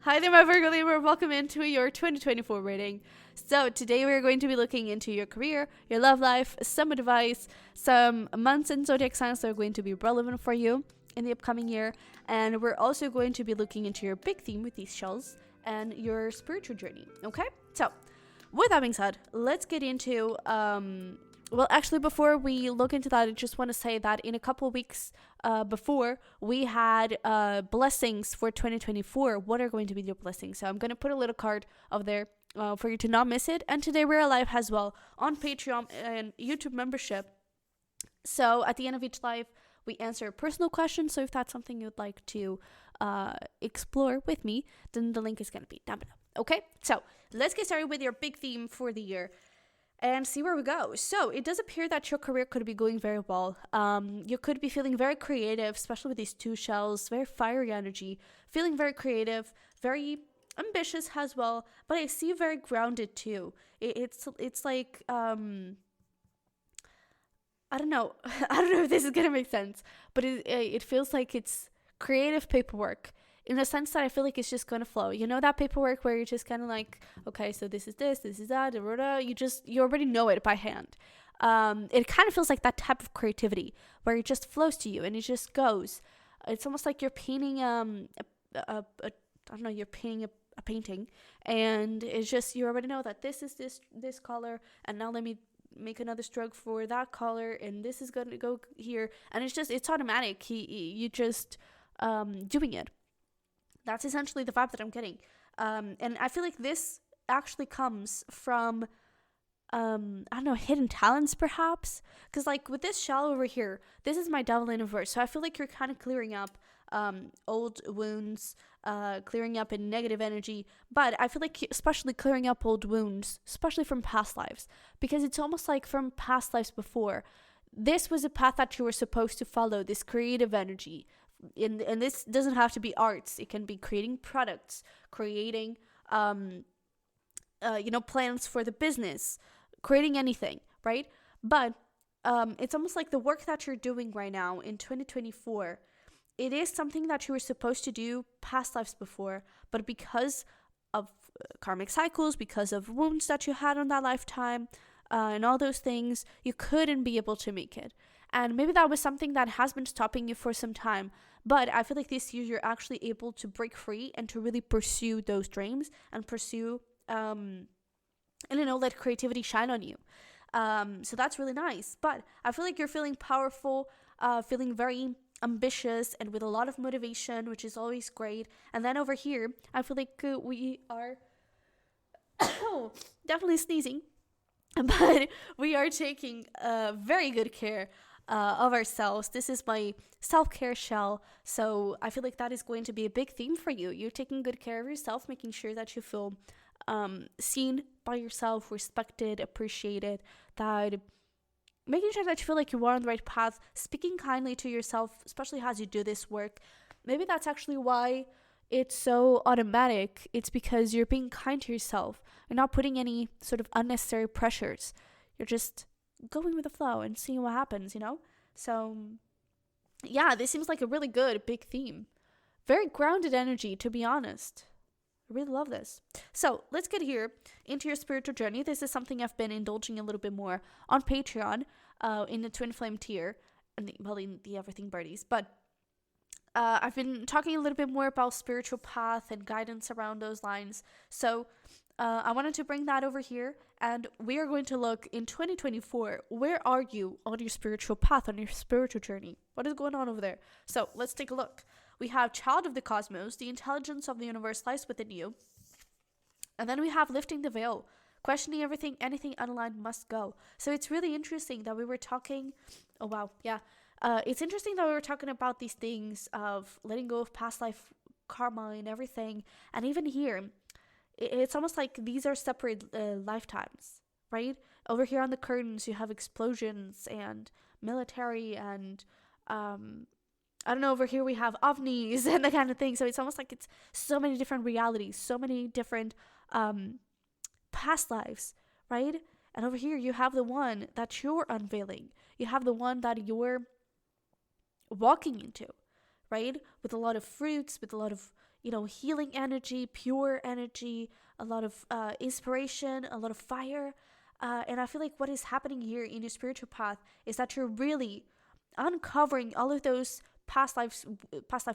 Hi there, my Virgo Libra. Welcome into your 2024 reading. So today we're going to be looking into your career, your love life, some advice, some months and zodiac signs that are going to be relevant for you in the upcoming year. And we're also going to be looking into your big theme with these shells and your spiritual journey. Okay? So with that being said, let's get into well, actually, before we look into that, I just want to say that in a couple of weeks before, we had blessings for 2024. What are going to be your blessings? So I'm going to put a little card over there for you to not miss it. And today we're live as well on Patreon and YouTube membership. So at the end of each live, we answer a personal question. So if that's something you'd like to explore with me, then the link is going to be down below. Okay, so let's get started with your big theme for the year and see where we go. So it does appear that your career could be going very well. You could be feeling very creative, especially with these two shells, very fiery energy, feeling very creative, very ambitious as well, but I see very grounded too. It's like, I don't know. I don't know if this is going to make sense, but it feels like it's creative paperwork. In the sense that I feel like it's just going to flow. You know that paperwork where you're just kind of like, okay, so this is that, you already know it by hand. It kind of feels like that type of creativity where it just flows to you and it just goes. It's almost like you're painting, you're painting a painting, and it's just, you already know that this is this color, and now let me make another stroke for that color, and this is going to go here, and it's automatic. You just doing it. That's essentially the vibe that I'm getting. And I feel like this actually comes from, hidden talents perhaps. Because like with this shell over here, this is my devil in reverse. So I feel like you're kind of clearing up old wounds, clearing up in negative energy. But I feel like especially clearing up old wounds, especially from past lives. Because it's almost like from past lives before. This was a path that you were supposed to follow, this creative energy. And this doesn't have to be arts. It can be creating products, creating, plans for the business, creating anything, right? But it's almost like the work that you're doing right now in 2024, it is something that you were supposed to do past lives before, but because of karmic cycles, because of wounds that you had on that lifetime, and all those things, you couldn't be able to make it. And maybe that was something that has been stopping you for some time. But I feel like this year you're actually able to break free and to really pursue those dreams and pursue, let creativity shine on you. So that's really nice. But I feel like you're feeling powerful, feeling very ambitious and with a lot of motivation, which is always great. And then over here, I feel like we are definitely sneezing. But we are taking very good care of ourselves. This is my self-care shell, so I feel like that is going to be a big theme for you. You're taking good care of yourself, making sure that you feel seen by yourself, respected, appreciated, that making sure that you feel like you are on the right path, speaking kindly to yourself, especially as you do this work. Maybe that's actually why it's so automatic. It's because you're being kind to yourself. You're not putting any sort of unnecessary pressures. You're just going with the flow and seeing what happens, So, yeah, this seems like a really good big theme. Very grounded energy, to be honest. I really love this. So, let's get here into your spiritual journey. This is something I've been indulging a little bit more on Patreon, in the Twin Flame tier, and in the Everything Birdies, but I've been talking a little bit more about spiritual path and guidance around those lines. So I wanted to bring that over here, and we are going to look in 2024, where are you on your spiritual path, on your spiritual journey? What is going on over there? So let's take a look. We have Child of the Cosmos, the intelligence of the universe lies within you. And then we have Lifting the Veil, questioning everything, anything unaligned must go. So it's really interesting that we were talking, oh wow, yeah. It's interesting that we were talking about these things of letting go of past life karma and everything. And even here, it's almost like these are separate lifetimes, right? Over here on the curtains, you have explosions and military and, over here we have ovnis and that kind of thing. So it's almost like it's so many different realities, so many different past lives, right? And over here, you have the one that you're unveiling. You have the one that you're walking into, right? With a lot of fruits, with a lot of, healing energy, pure energy, a lot of inspiration, a lot of fire. And I feel like what is happening here in your spiritual path is that you're really uncovering all of those past life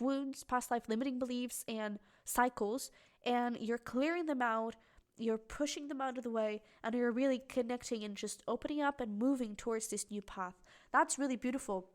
wounds, past life limiting beliefs and cycles, and you're clearing them out, you're pushing them out of the way, and you're really connecting and just opening up and moving towards this new path. That's really beautiful.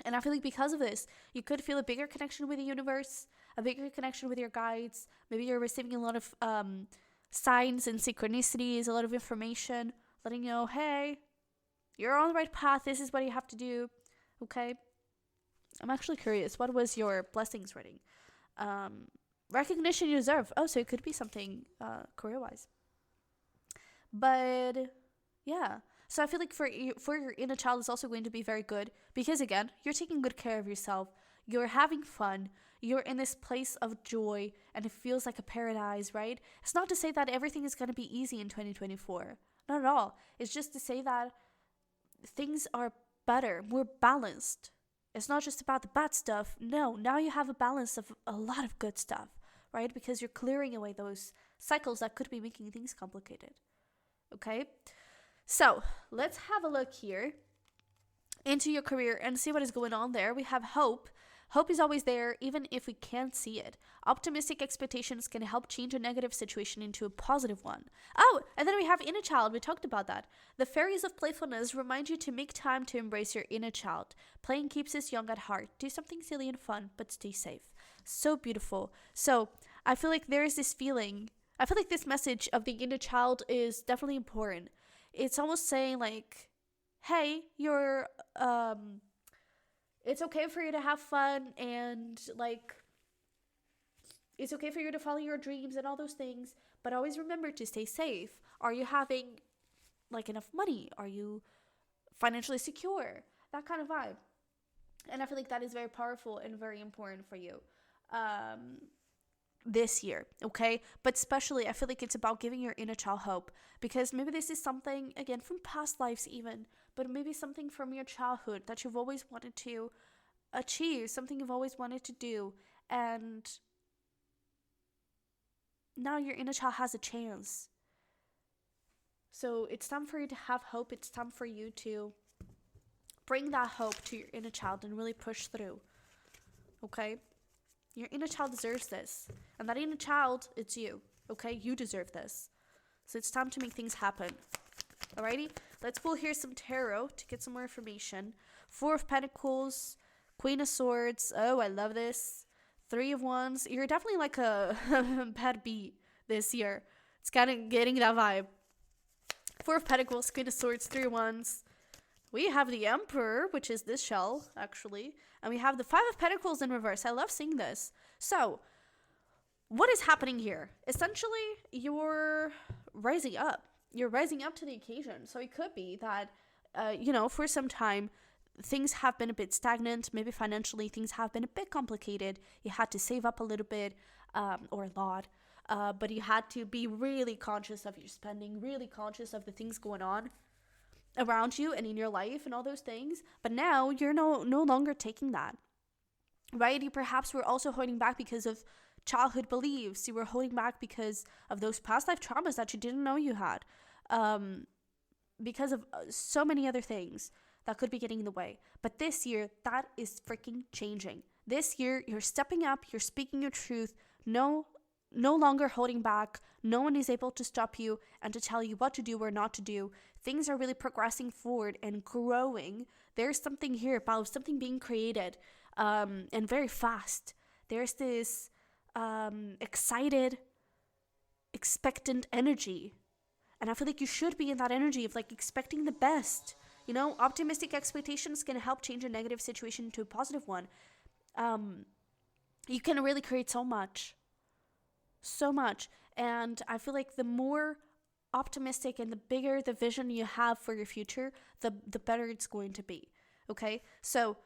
And I feel like because of this, you could feel a bigger connection with the universe, a bigger connection with your guides. Maybe you're receiving a lot of signs and synchronicities, a lot of information, letting you know, hey, you're on the right path. This is what you have to do. Okay? I'm actually curious. What was your blessings reading? Recognition you deserve. Oh, so it could be something career-wise. But yeah. So I feel like for your inner child is also going to be very good because, again, you're taking good care of yourself. You're having fun. You're in this place of joy and it feels like a paradise, right? It's not to say that everything is going to be easy in 2024. Not at all. It's just to say that things are better, more balanced. It's not just about the bad stuff. No, now you have a balance of a lot of good stuff, right? Because you're clearing away those cycles that could be making things complicated. Okay? So let's have a look here into your career and see what is going on there. We have hope. Hope is always there, even if we can't see it. Optimistic expectations can help change a negative situation into a positive one. Oh, and then we have inner child. We talked about that. The fairies of playfulness remind you to make time to embrace your inner child. Playing keeps us young at heart. Do something silly and fun, but stay safe. So beautiful. So I feel like there is this feeling. I feel like this message of the inner child is definitely important. It's almost saying like, hey, it's okay for you to have fun and like, it's okay for you to follow your dreams and all those things, but always remember to stay safe. Are you having like enough money? Are you financially secure? That kind of vibe. And I feel like that is very powerful and very important for you. This year, okay? But especially, I feel like it's about giving your inner child hope because maybe this is something, again, from past lives even, but maybe something from your childhood that you've always wanted to achieve, something you've always wanted to do, and now your inner child has a chance. So it's time for you to have hope. It's time for you to bring that hope to your inner child and really push through, okay? Your inner child deserves this. And that inner child, it's you. Okay? You deserve this. So it's time to make things happen. Alrighty? Let's pull here some tarot to get some more information. 4 of Pentacles. Queen of Swords. Oh, I love this. 3 of Wands. You're definitely like a bad bee this year. It's kind of getting that vibe. 4 of Pentacles. Queen of Swords. 3 of Wands. We have the Emperor, which is this shell, actually. And we have the 5 of Pentacles in reverse. I love seeing this. So, what is happening here? Essentially, you're rising up. You're rising up to the occasion. So, it could be that, for some time, things have been a bit stagnant. Maybe financially, things have been a bit complicated. You had to save up a little bit, or a lot. But you had to be really conscious of your spending, really conscious of the things going on around you and in your life and all those things. But now you're no longer taking that, right? You perhaps were also holding back because of childhood beliefs. You were holding back because of those past life traumas that you didn't know you had, because of so many other things that could be getting in the way. But this year, that is freaking changing. This year, you're stepping up, you're speaking your truth, no longer holding back. No one is able to stop you and to tell you what to do or not to do. Things are really progressing forward and growing. There's something here about something being created, and very fast. There's this excited, expectant energy. And I feel like you should be in that energy of like expecting the best. Optimistic expectations can help change a negative situation into a positive one. You can really create so much. And I feel like the more optimistic and the bigger the vision you have for your future, the better it's going to be. Okay? So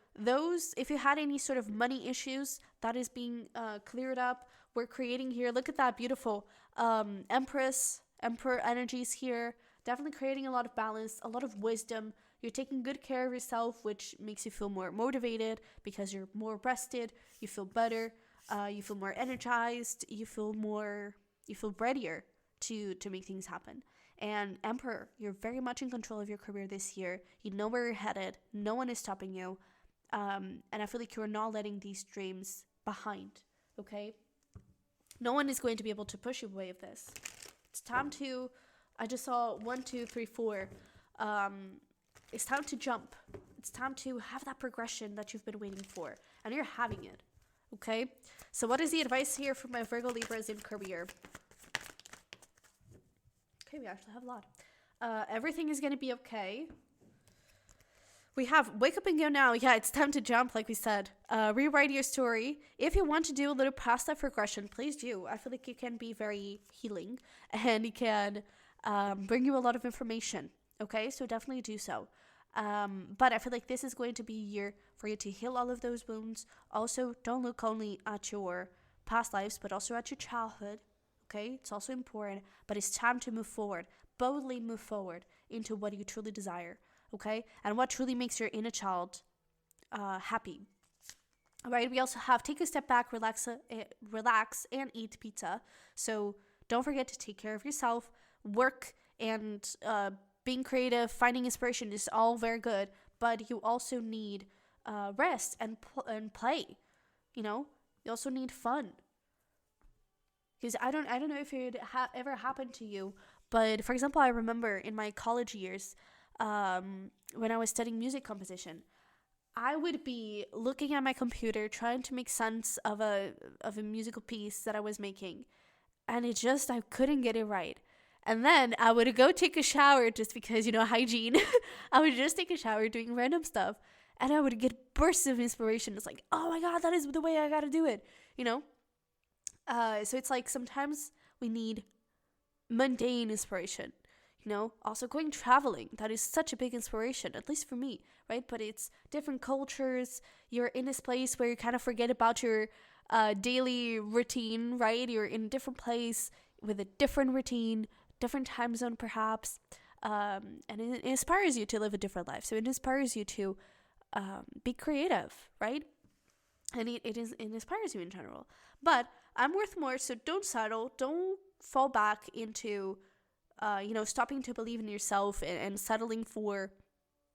if you had any sort of money issues, that is being cleared up. We're creating here, look at that beautiful Emperor energies here. Definitely creating a lot of balance, a lot of wisdom. You're taking good care of yourself, which makes you feel more motivated because you're more rested. You feel better. You feel more energized. You feel readier to make things happen. And Emperor, you're very much in control of your career this year. You know where you're headed. No one is stopping you. And I feel like you're not letting these dreams behind, okay? No one is going to be able to push you away of this. It's time to, I just saw 1, 2, 3, 4. It's time to jump. It's time to have that progression that you've been waiting for. And you're having it, okay? So what is the advice here for my Virgo Libras in career? Okay, we actually have a lot. Everything is going to be okay. We have wake up and go now. Yeah, it's time to jump, like we said. Rewrite your story. If you want to do a little past life regression, please do. I feel like it can be very healing and it can bring you a lot of information. Okay, so definitely do so. But I feel like this is going to be a year for you to heal all of those wounds. Also, don't look only at your past lives, but also at your childhood. Okay, it's also important. But it's time to move forward. Boldly move forward into what you truly desire. Okay, and what truly makes your inner child happy. All right, we also have take a step back, relax, and eat pizza. So don't forget to take care of yourself. Work and being creative, finding inspiration is all very good, but you also need rest and play. You know, you also need fun. Because I don't know if it ever happened to you, but for example, I remember in my college years, when I was studying music composition, I would be looking at my computer trying to make sense of a musical piece that I was making, and I couldn't get it right. And then I would go take a shower just because, hygiene. I would just take a shower doing random stuff, and I would get bursts of inspiration. It's like, oh my God, that is the way I gotta do it, So it's like sometimes we need mundane inspiration. Also going traveling, that is such a big inspiration, at least for me, right? But it's different cultures. You're in this place where you kind of forget about your daily routine, right? You're in a different place with a different routine, different time zone perhaps, and it inspires you to live a different life. So it inspires you to be creative, right? And it inspires you in general. But I'm worth more, so don't settle. Don't fall back into stopping to believe in yourself and settling for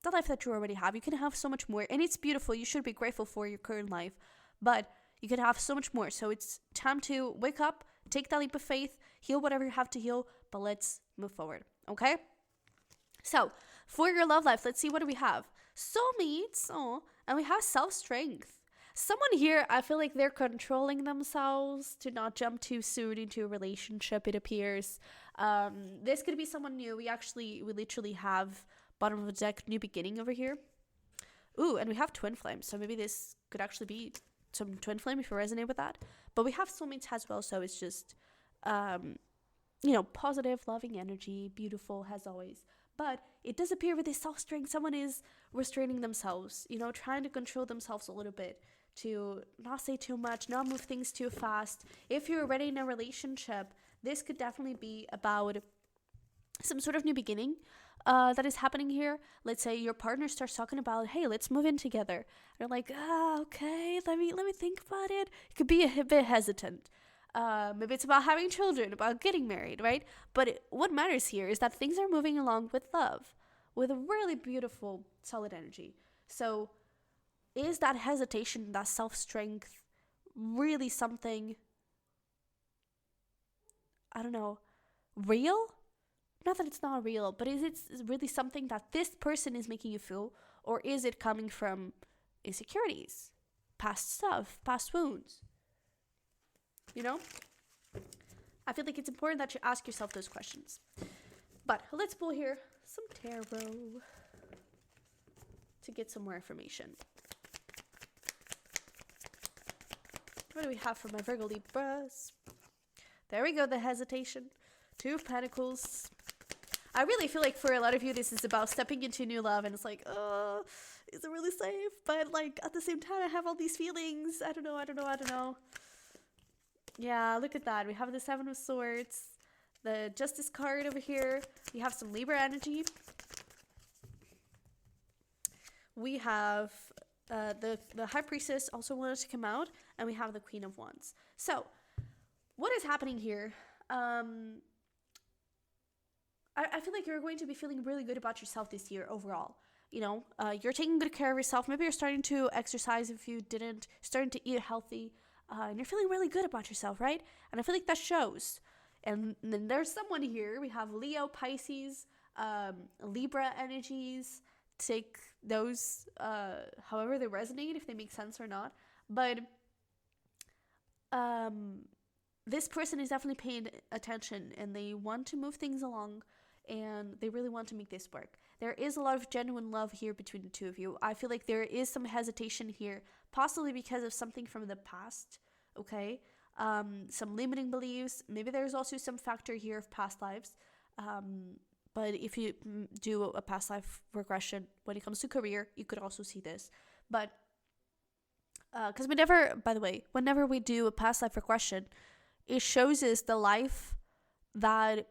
the life that you already have. You can have so much more, and it's beautiful. You should be grateful for your current life, but you can have so much more. So it's time to wake up, take that leap of faith, heal whatever you have to heal, but let's move forward, okay? So for your love life, let's see, what do we have? Soulmates, and we have self-strength. Someone here, I feel like they're controlling themselves to not jump too soon into a relationship, it appears. This could be someone new. We literally have bottom of the deck, new beginning over here. Ooh, and we have twin flame. So maybe this could actually be some twin flame if you resonate with that. But we have soulmates as well. So it's just, positive, loving energy, beautiful as always. But it does appear with this self-strength, someone is restraining themselves, trying to control themselves a little bit, to not say too much, not move things too fast. If you're already in a relationship, this could definitely be about some sort of new beginning that is happening here. Let's say your partner starts talking about, hey, let's move in together. And you're like, okay, let me think about it. It could be a bit hesitant. Maybe it's about having children, about getting married, right? But what matters here is that things are moving along with love, with a really beautiful, solid energy. So is that hesitation, that self-strength, really something, I don't know, real? Not that it's not real, but is it really something that this person is making you feel? Or is it coming from insecurities, past stuff, past wounds? I feel like it's important that you ask yourself those questions. But let's pull here some tarot to get some more information. What do we have for my Virgo Libras? There we go, the hesitation. Two of Pentacles. I really feel like for a lot of you, this is about stepping into new love, and it's like, is it really safe? But like at the same time, I have all these feelings. I don't know. Yeah, look at that. We have the Seven of Swords, the Justice card over here. We have some Libra energy. We have the High Priestess also wanted to come out, and we have the Queen of Wands. So, what is happening here? I feel like you're going to be feeling really good about yourself this year overall. You know, you're taking good care of yourself. Maybe you're starting to exercise if you didn't, starting to eat healthy, and you're feeling really good about yourself, right? And I feel like that shows. And then there's someone here. We have Leo, Pisces, Libra energies. Take those however they resonate, if they make sense or not. But this person is definitely paying attention, and they want to move things along, and they really want to make this work. There is a lot of genuine love here between the two of you. I feel like there is some hesitation here, possibly because of something from the past, okay? Some limiting beliefs. Maybe there's also some factor here of past lives. But if you do a past life regression when it comes to career, you could also see this. But because whenever we do a past life regression, it shows us the life that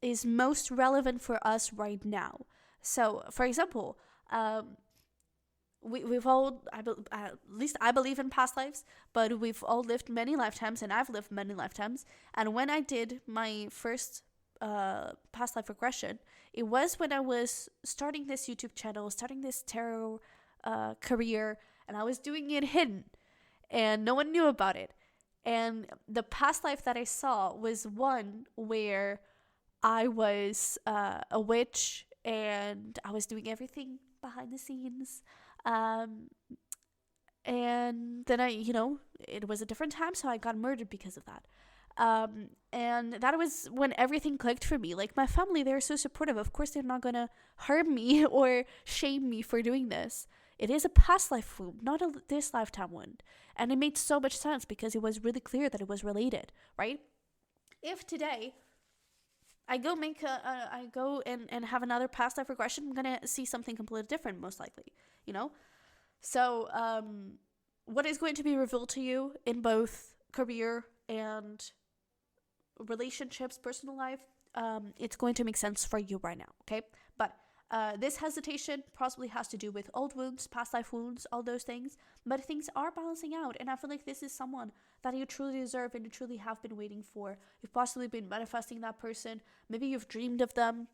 is most relevant for us right now. So, for example, we've all, at least I believe in past lives, but we've all lived many lifetimes, and I've lived many lifetimes. And when I did my first past life regression, it was when I was starting this YouTube channel, starting this tarot career, and I was doing it hidden, and no one knew about it. And the past life that I saw was one where I was a witch, and I was doing everything behind the scenes. And then it was a different time, so I got murdered because of that. And that was when everything clicked for me. Like, my family, they're so supportive. Of course, they're not gonna harm me or shame me for doing this. It is a past life wound, not this lifetime wound. And it made so much sense because it was really clear that it was related, right? If today I go and have another past life regression, I'm gonna see something completely different, most likely, So, what is going to be revealed to you in both career and relationships, personal life, it's going to make sense for you right now, okay? But this hesitation possibly has to do with old wounds, past life wounds, all those things, but things are balancing out, and I feel like this is someone that you truly deserve and you truly have been waiting for. You've possibly been manifesting that person. Maybe you've dreamed of them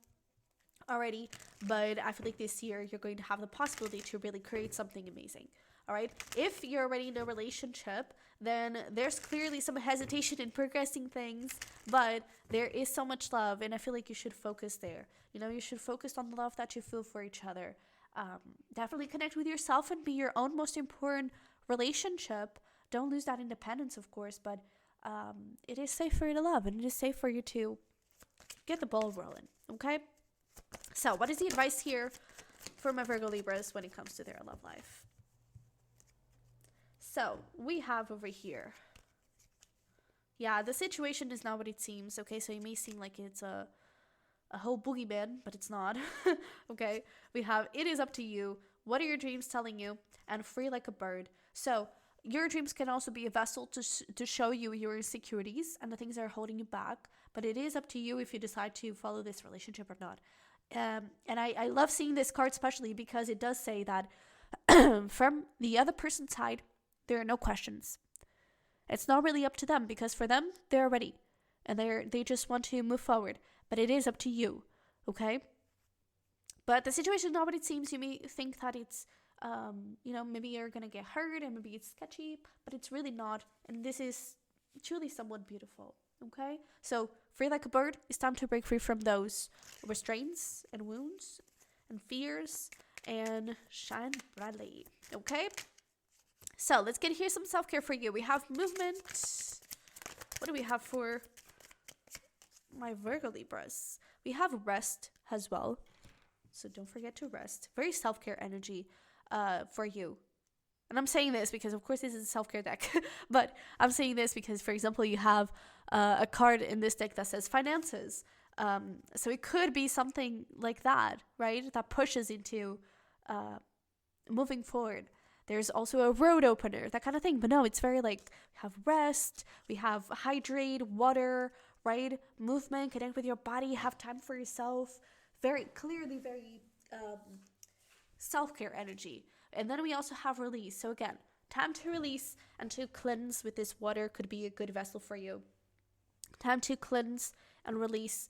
already, but I feel like this year you're going to have the possibility to really create something amazing. All right. If you're already in a relationship, then there's clearly some hesitation in progressing things, but there is so much love, and I feel like you should focus there. You should focus on the love that you feel for each other. Definitely connect with yourself and be your own most important relationship. Don't lose that independence, of course, but it is safe for you to love, and it is safe for you to get the ball rolling. Okay. So, what is the advice here for my Virgo Libras when it comes to their love life? So, we have over here. Yeah, the situation is not what it seems, okay? So, it may seem like it's a whole boogeyman, but it's not, okay? We have, it is up to you. What are your dreams telling you? And free like a bird. So, your dreams can also be a vessel to show you your insecurities and the things that are holding you back. But it is up to you if you decide to follow this relationship or not. And I love seeing this card especially because it does say that from the other person's side, there are no questions. It's not really up to them because for them, they're ready. And they just want to move forward. But it is up to you, okay? But the situation is not what it seems. You may think that it's, maybe you're going to get hurt and maybe it's sketchy, but it's really not. And this is truly somewhat beautiful, okay? So, free like a bird, it's time to break free from those restraints and wounds and fears and shine brightly, okay? So, let's get here some self-care for you. We have movement. What do we have for my Virgo Libras? We have rest as well. So don't forget to rest. Very self-care energy for you. And I'm saying this because, of course, this is a self-care deck. But I'm saying this because, for example, you have a card in this deck that says finances. So it could be something like that, right? That pushes into moving forward. There's also a road opener, that kind of thing. But no, it's very like, we have rest, we have hydrate, water, right? Movement, connect with your body, have time for yourself. Very clearly, very self-care energy. And then we also have release. So again, time to release and to cleanse with this water could be a good vessel for you. Time to cleanse and release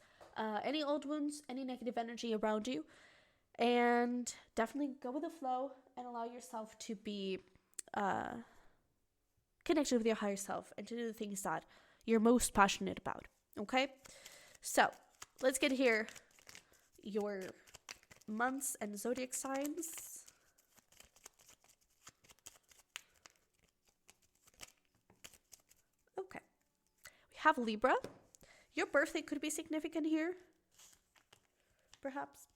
any old wounds, any negative energy around you. And definitely go with the flow and allow yourself to be connected with your higher self and to do the things that you're most passionate about. Okay? So, let's get here your months and zodiac signs. Okay. We have Libra. Your birthday could be significant here, perhaps.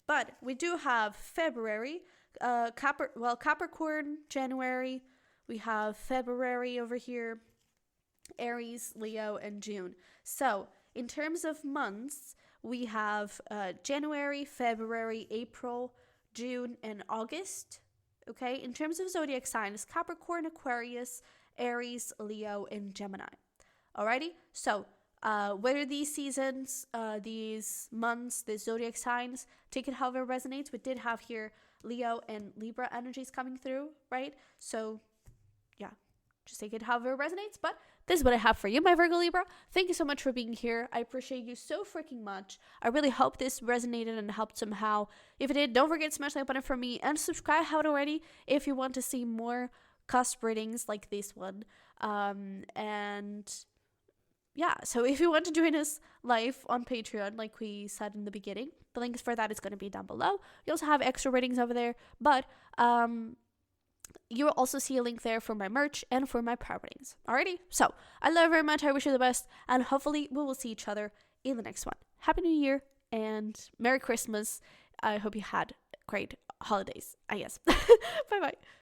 But we do have February, Capricorn, January. We have February over here, Aries, Leo, and June. So in terms of months, we have January, February, April, June, and August. Okay, in terms of zodiac signs, Capricorn, Aquarius, Aries, Leo, and Gemini. Alrighty, so whether these seasons, these months, the zodiac signs, take it however it resonates. We did have here Leo and Libra energies coming through, right? So yeah, just take it however it resonates. But this is what I have for you, my Virgo Libra. Thank you so much for being here. I appreciate you so freaking much. I really hope this resonated and helped somehow. If it did, don't forget to smash the like button for me and subscribe, haven't already, if you want to see more cusp readings like this one. And yeah, so if you want to join us live on Patreon, like we said in the beginning, the links for that is going to be down below. You also have extra ratings over there, but you will also see a link there for my merch and for my properties. Alrighty, so I love you very much. I wish you the best, and hopefully we will see each other in the next one. Happy New Year and Merry Christmas. I hope you had great holidays, I guess. Bye-bye.